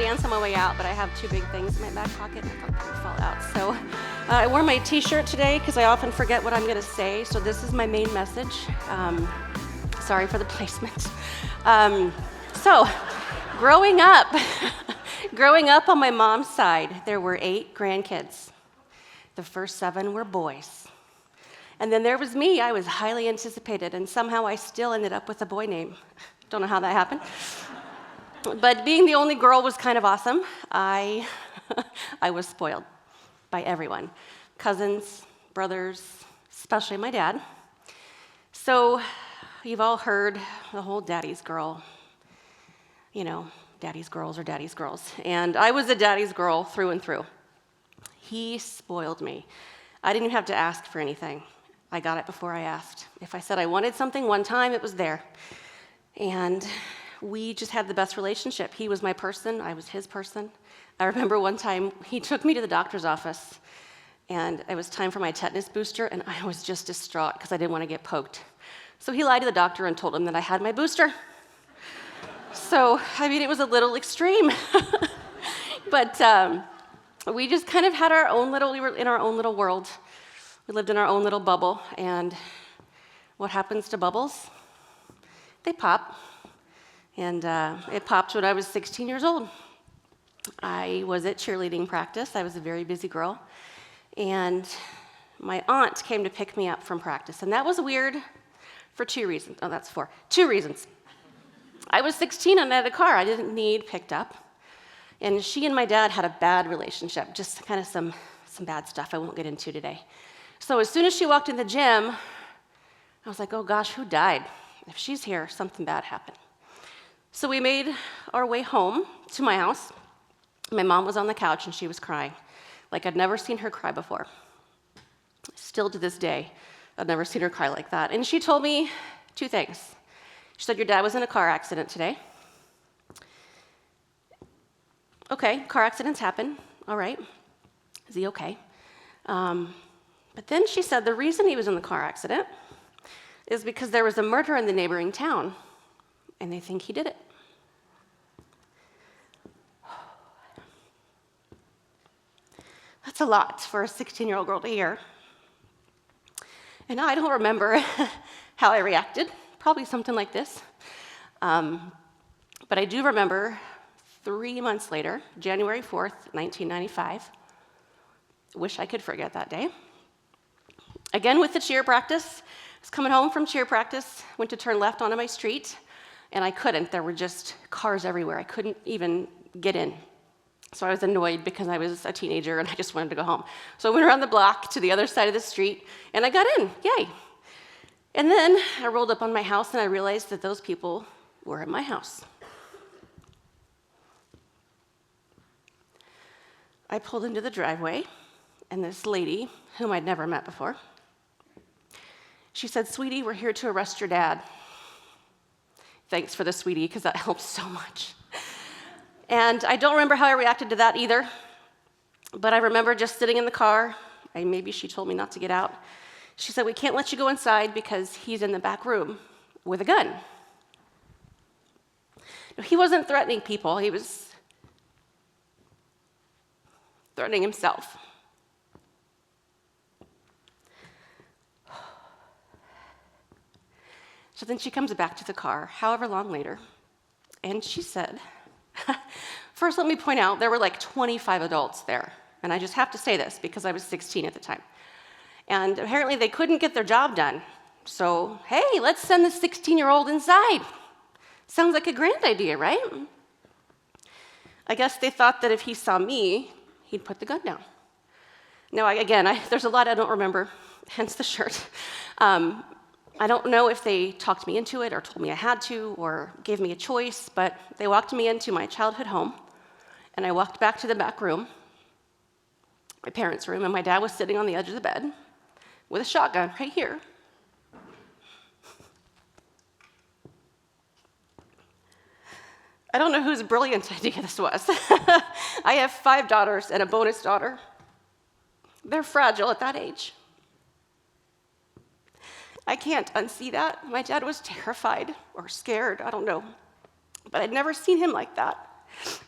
dance on my way out, but I have two big things in my back pocket, and I thought they would fall out. So I wore my t-shirt today because I often forget what I'm going to say, so this is my main message. Sorry for the placement. So growing up on my mom's side, there were 8 grandkids. The first 7 were boys. And then there was me. I was highly anticipated, and somehow I still ended up with a boy name. Don't know how that happened. But being the only girl was kind of awesome. I was spoiled by everyone. Cousins, brothers, especially my dad. So you've all heard the whole daddy's girl. You know, daddy's girls are daddy's girls. And I was a daddy's girl through and through. He spoiled me. I didn't even have to ask for anything. I got it before I asked. If I said I wanted something one time, it was there. And we just had the best relationship. He was my person, I was his person. I remember one time he took me to the doctor's office, and it was time for my tetanus booster, and I was just distraught because I didn't want to get poked. So he lied to the doctor and told him that I had my booster. So, I mean, it was a little extreme. But we just kind of had we were in our own little world. We lived in our own little bubble, and what happens to bubbles? They pop. And it popped when I was 16 years old. I was at cheerleading practice. I was a very busy girl. And my aunt came to pick me up from practice. And that was weird for 2 reasons. Oh, that's 4. 2 reasons. I was 16 and I had a car. I didn't need picked up. And she and my dad had a bad relationship, just kind of some bad stuff I won't get into today. So as soon as she walked in the gym, I was like, oh gosh, who died? If she's here, something bad happened. So we made our way home to my house. My mom was on the couch and she was crying, like I'd never seen her cry before. Still to this day, I've never seen her cry like that. And she told me 2 things. She said, your dad was in a car accident today. Okay, car accidents happen, all right. Is he okay? But then she said the reason he was in the car accident is because there was a murder in the neighboring town, and they think he did it. That's a lot for a 16-year-old girl to hear. And I don't remember how I reacted, probably something like this. But I do remember 3 months later, January 4th, 1995. Wish I could forget that day. Again with the cheer practice. I was coming home from cheer practice, went to turn left onto my street, and I couldn't. There were just cars everywhere. I couldn't even get in. So I was annoyed because I was a teenager and I just wanted to go home. So I went around the block to the other side of the street, and I got in. Yay. And then I rolled up on my house, and I realized that those people were at my house. I pulled into the driveway, and this lady, whom I'd never met before, she said, sweetie, we're here to arrest your dad. Thanks for the sweetie, because that helped so much. And I don't remember how I reacted to that either, but I remember just sitting in the car, and maybe she told me not to get out. She said, we can't let you go inside because he's in the back room with a gun. No, he wasn't threatening people, he was threatening himself. So then she comes back to the car, however long later, and she said, first let me point out, there were like 25 adults there. And I just have to say this because I was 16 at the time. And apparently they couldn't get their job done. So, hey, let's send the 16-year-old inside. Sounds like a grand idea, right? I guess they thought that if he saw me, he'd put the gun down. Now, there's a lot I don't remember, hence the shirt. I don't know if they talked me into it or told me I had to or gave me a choice, but they walked me into my childhood home, and I walked back to the back room, my parents' room, and my dad was sitting on the edge of the bed with a shotgun right here. I don't know whose brilliant idea this was. I have 5 daughters and a bonus daughter. They're fragile at that age. I can't unsee that. My dad was terrified or scared, I don't know. But I'd never seen him like that.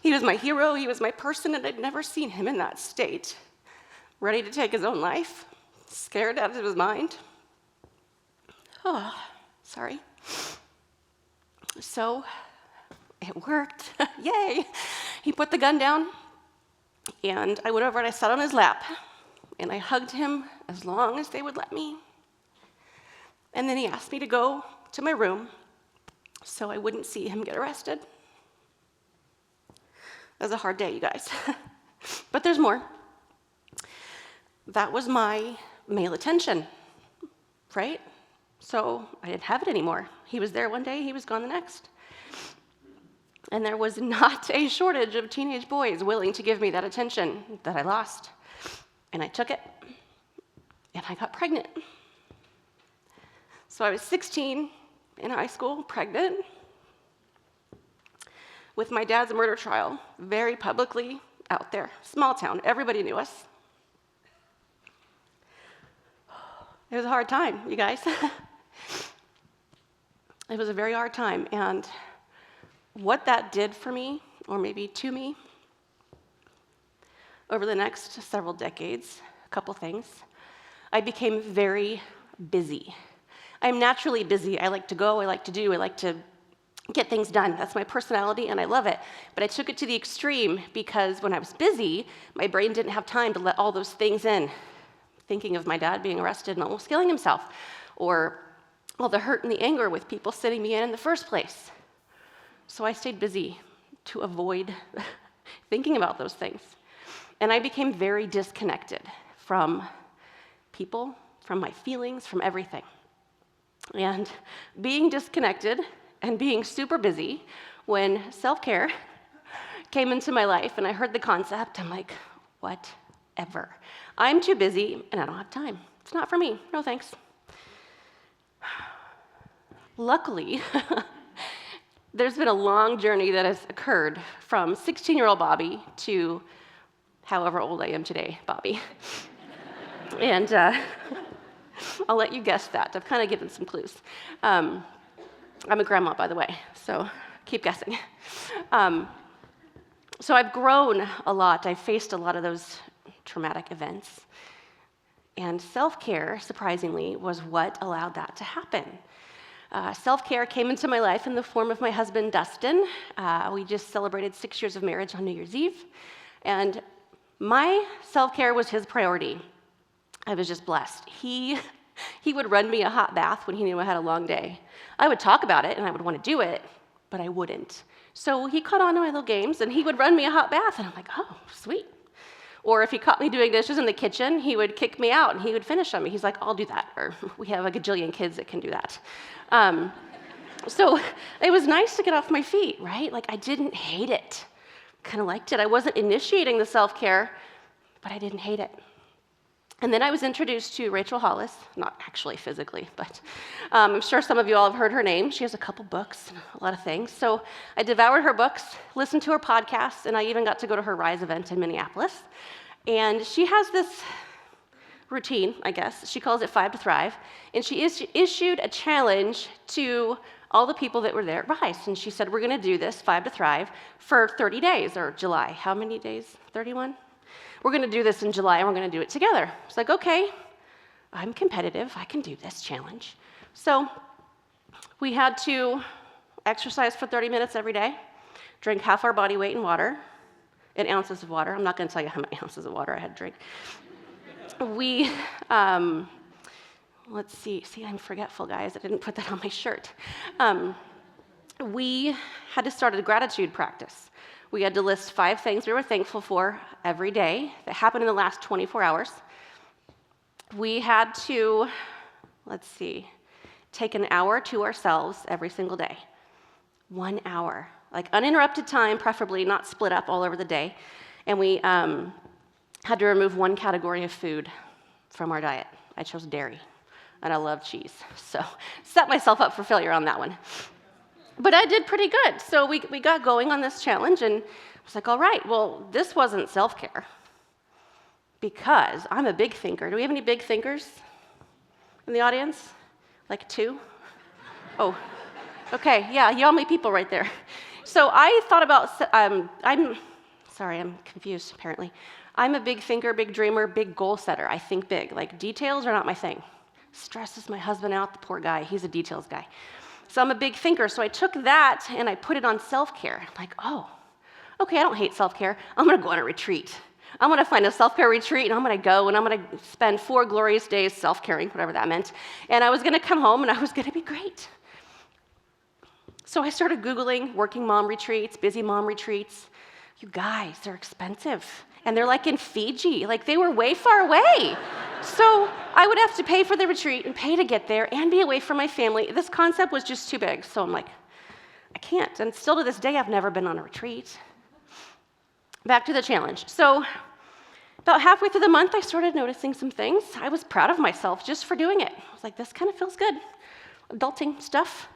He was my hero, he was my person, and I'd never seen him in that state, ready to take his own life, scared out of his mind. Oh, sorry. So it worked. Yay! He put the gun down, and I went over and I sat on his lap, and I hugged him as long as they would let me. And then he asked me to go to my room so I wouldn't see him get arrested. That was a hard day, you guys. But there's more. That was my male attention, right? So I didn't have it anymore. He was there one day, he was gone the next. And there was not a shortage of teenage boys willing to give me that attention that I lost. And I took it, and I got pregnant. So I was 16 in high school, pregnant, with my dad's murder trial very publicly out there. Small town, everybody knew us. It was a hard time, you guys. It was a very hard time, and what that did for me, or maybe to me, over the next several decades, a couple things. I became very busy. I'm naturally busy. I like to go, I like to do, I like to get things done. That's my personality, and I love it. But I took it to the extreme because when I was busy, my brain didn't have time to let all those things in. Thinking of my dad being arrested and almost killing himself, or all the hurt and the anger with people sitting me in the first place. So I stayed busy to avoid thinking about those things. And I became very disconnected from people, from my feelings, from everything. And being disconnected and being super busy, when self-care came into my life and I heard the concept, I'm like, whatever. I'm too busy and I don't have time. It's not for me. No thanks. Luckily, there's been a long journey that has occurred from 16-year-old Bobbi to however old I am today, Bobbi. And I'll let you guess that. I've kind of given some clues. I'm a grandma, by the way, so keep guessing. So I've grown a lot. I've faced a lot of those traumatic events. And self-care, surprisingly, was what allowed that to happen. Self-care came into my life in the form of my husband, Dustin. We just celebrated 6 years of marriage on New Year's Eve. And my self-care was his priority. I was just blessed. He would run me a hot bath when he knew I had a long day. I would talk about it, and I would want to do it, but I wouldn't. So he caught on to my little games, and he would run me a hot bath, and I'm like, oh, sweet. Or if he caught me doing dishes in the kitchen, he would kick me out, and he would finish on me. He's like, I'll do that. Or we have a gajillion kids that can do that. So it was nice to get off my feet, right? Like, I didn't hate it. Kind of liked it. I wasn't initiating the self-care, but I didn't hate it. And then I was introduced to Rachel Hollis, not actually physically, but I'm sure some of you all have heard her name. She has a couple books and a lot of things. So I devoured her books, listened to her podcasts, and I even got to go to her Rise event in Minneapolis. And she has this routine, I guess. She calls it 5 to Thrive. And she issued a challenge to all the people that were there at Rise. And she said, we're going to do this 5 to Thrive for 30 days, or July. How many days? 31? We're going to do this in July, and we're going to do it together. It's like, okay, I'm competitive. I can do this challenge. So we had to exercise for 30 minutes every day, drink half our body weight in water, in ounces of water. I'm not going to tell you how many ounces of water I had to drink. We, let's see, I'm forgetful, guys. I didn't put that on my shirt. We had to start a gratitude practice. We had to list 5 things we were thankful for every day that happened in the last 24 hours. We had to, take an hour to ourselves every single day. 1 hour, like uninterrupted time, preferably not split up all over the day. And we had to remove 1 category of food from our diet. I chose dairy, and I love cheese. So set myself up for failure on that one. But I did pretty good. So we got going on this challenge, and I was like, all right, well, this wasn't self-care because I'm a big thinker. Do we have any big thinkers in the audience? Like 2? Oh, okay, yeah, yummy people right there. So I thought about, I'm confused apparently. I'm a big thinker, big dreamer, big goal setter. I think big. Like details are not my thing. Stresses my husband out, the poor guy. He's a details guy. So I'm a big thinker. So I took that and I put it on self-care. Like, oh, okay, I don't hate self-care. I'm going to go on a retreat. I'm going to find a self-care retreat, and I'm going to go, and I'm going to spend 4 glorious days self-caring, whatever that meant. And I was going to come home, and I was going to be great. So I started Googling working mom retreats, busy mom retreats. You guys, they're expensive. And they're like in Fiji. Like, they were way far away. So I would have to pay for the retreat and pay to get there and be away from my family. This concept was just too big. So I'm like, I can't. And still to this day, I've never been on a retreat. Back to the challenge. So about halfway through the month, I started noticing some things. I was proud of myself just for doing it. I was like, this kind of feels good. Adulting stuff.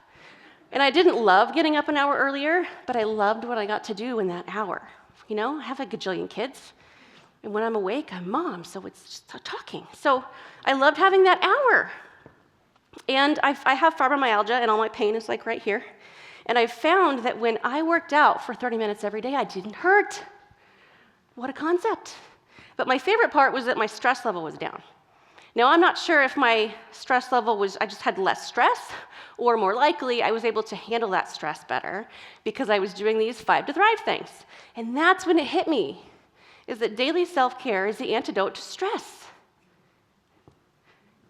And I didn't love getting up an hour earlier, but I loved what I got to do in that hour. You know, I have a gajillion kids. And when I'm awake, I'm mom, so it's just talking. So I loved having that hour. And I have fibromyalgia, and all my pain is like right here. And I found that when I worked out for 30 minutes every day, I didn't hurt. What a concept. But my favorite part was that my stress level was down. Now, I'm not sure if my stress level was, I just had less stress, or more likely, I was able to handle that stress better because I was doing these 5 to Thrive things. And that's when it hit me, is that daily self-care is the antidote to stress.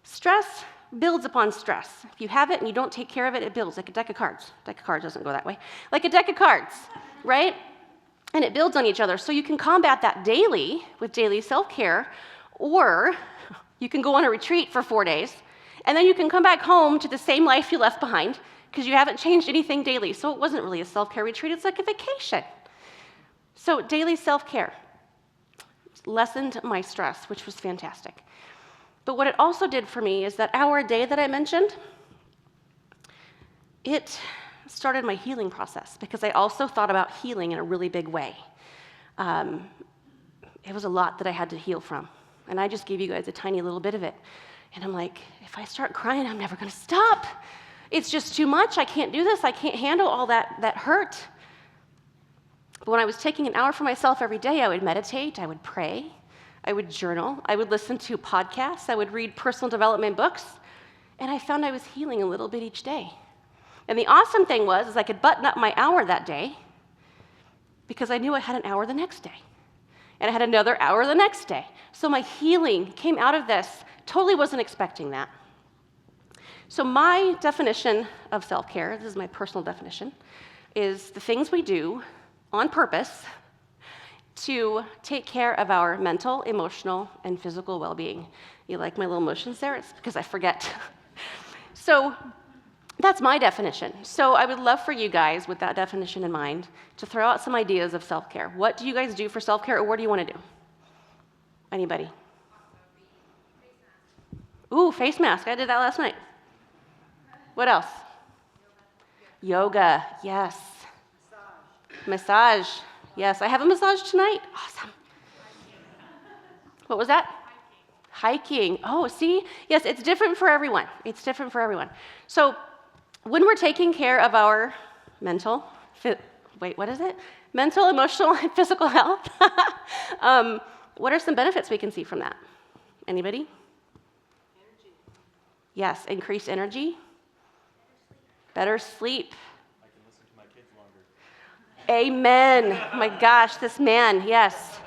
Stress builds upon stress. If you have it and you don't take care of it, it builds like a deck of cards. Deck of cards doesn't go that way. Like a deck of cards, right? And it builds on each other. So you can combat that daily with daily self-care, or you can go on a retreat for 4 days, and then you can come back home to the same life you left behind because you haven't changed anything daily. So it wasn't really a self-care retreat. It's like a vacation. So daily self-care lessened my stress, which was fantastic. But what it also did for me is that hour a day that I mentioned, it started my healing process because I also thought about healing in a really big way. It was a lot that I had to heal from. And I just gave you guys a tiny little bit of it. And I'm like, if I start crying, I'm never going to stop. It's just too much. I can't do this. I can't handle all that hurt. But when I was taking an hour for myself every day, I would meditate, I would pray, I would journal, I would listen to podcasts, I would read personal development books, and I found I was healing a little bit each day. And the awesome thing was I could button up my hour that day because I knew I had an hour the next day. And I had another hour the next day. So my healing came out of this. Totally wasn't expecting that. So my definition of self-care, this is my personal definition, is the things we do on purpose to take care of our mental, emotional, and physical well-being. You like my little motions there? It's because I forget. So that's my definition. So I would love for you guys, with that definition in mind, to throw out some ideas of self-care. What do you guys do for self-care, or what do you want to do? Anybody? Ooh, face mask. I did that last night. What else? Yoga. Yes. Massage. Yes, I have a massage tonight. Awesome. What was that? Hiking. Oh, see? Yes, it's different for everyone. It's different for everyone. So when we're taking care of our mental, mental, emotional, and physical health, what are some benefits we can see from that? Anybody? Energy. Yes, increased energy. Better sleep. I can listen to my kids longer. Amen. My gosh, this man, yes.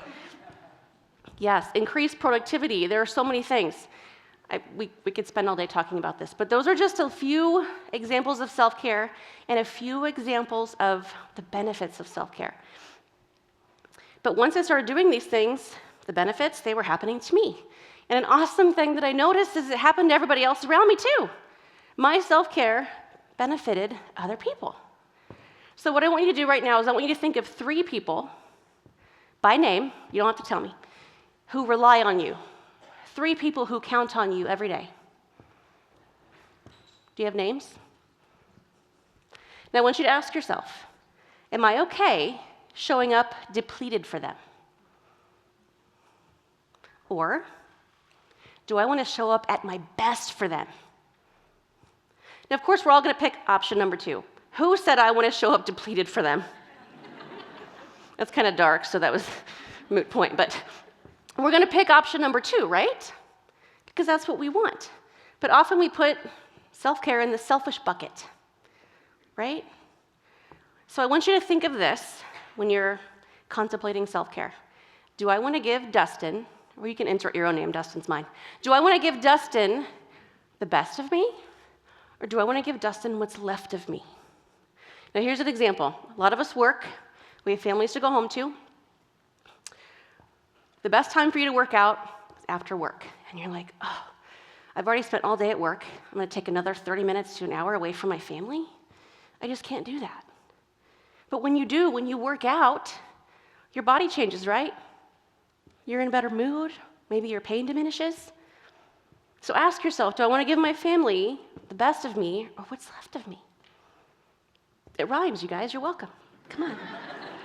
Yes, increased productivity. There are so many things. We could spend all day talking about this, but those are just a few examples of self-care and a few examples of the benefits of self-care. But once I started doing these things, the benefits, they were happening to me. And an awesome thing that I noticed is it happened to everybody else around me too. My self-care benefited other people. So what I want you to do right now is I want you to think of 3 people by name, you don't have to tell me, who rely on you. 3 people who count on you every day. Do you have names? Now I want you to ask yourself, am I okay showing up depleted for them? Or do I want to show up at my best for them? Now, of course, we're all going to pick option number 2. Who said I want to show up depleted for them? That's kind of dark, so that was a moot point. But we're going to pick option number 2, right? Because that's what we want. But often we put self-care in the selfish bucket, right? So I want you to think of this when you're contemplating self-care. Do I want to give Dustin, or you can insert your own name, Dustin's mine. Do I want to give Dustin the best of me, or do I want to give Dustin what's left of me? Now here's an example. A lot of us work. We have families to go home to. The best time for you to work out is after work. And you're like, oh, I've already spent all day at work. I'm going to take another 30 minutes to an hour away from my family. I just can't do that. But when you do, when you work out, your body changes, right? You're in a better mood. Maybe your pain diminishes. So ask yourself, do I want to give my family the best of me or what's left of me? It rhymes, you guys. You're welcome. Come on.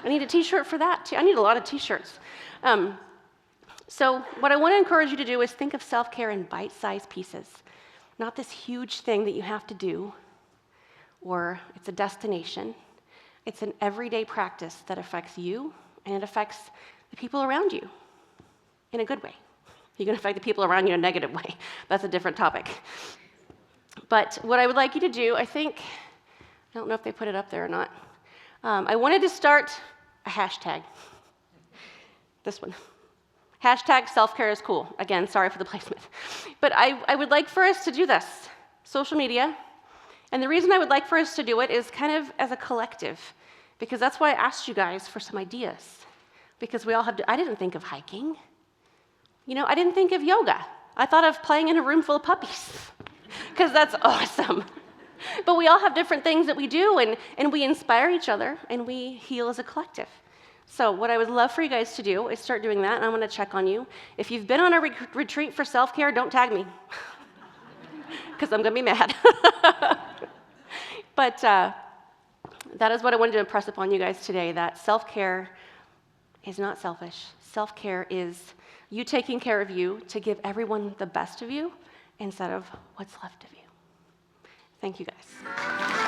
I need a t-shirt for that, too. I need a lot of t-shirts. So what I want to encourage you to do is think of self-care in bite-sized pieces. Not this huge thing that you have to do, or it's a destination. It's an everyday practice that affects you, and it affects the people around you in a good way. You can affect the people around you in a negative way. That's a different topic. But what I would like you to do, I don't know if they put it up there or not. I wanted to start a hashtag. This one. Hashtag self-care is cool. Again, sorry for the placement. But I would like for us to do this. Social media. And the reason I would like for us to do it is kind of as a collective. Because that's why I asked you guys for some ideas. Because we all have I didn't think of hiking. I didn't think of yoga. I thought of playing in a room full of puppies. Because that's awesome. But we all have different things that we do, and we inspire each other, and we heal as a collective. So what I would love for you guys to do is start doing that, and I want to check on you. If you've been on a retreat for self-care, don't tag me, because I'm going to be mad. But that is what I wanted to impress upon you guys today, that self-care is not selfish. Self-care is you taking care of you to give everyone the best of you instead of what's left of you. Thank you, guys.